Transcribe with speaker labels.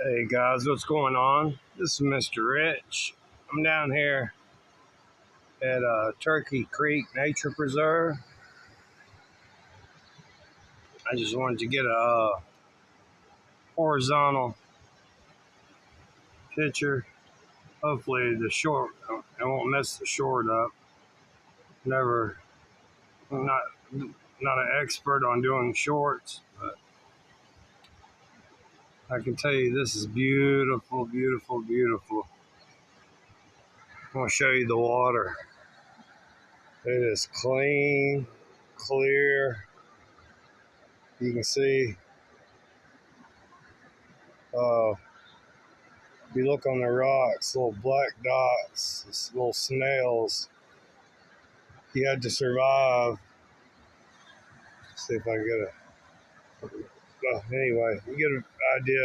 Speaker 1: Hey guys, what's going on? This is Mr. Rich. I'm down here at Turkey Creek Nature Preserve. I just wanted to get a horizontal picture. Hopefully the short, I won't mess the short up. Never, not an expert on doing shorts, but I can tell you this is beautiful, beautiful, beautiful. I'm gonna show you the water. It is clean, clear. You can see if you look on the rocks, little black dots, little snails. He had to survive. Let's see if I can get anyway, you get an idea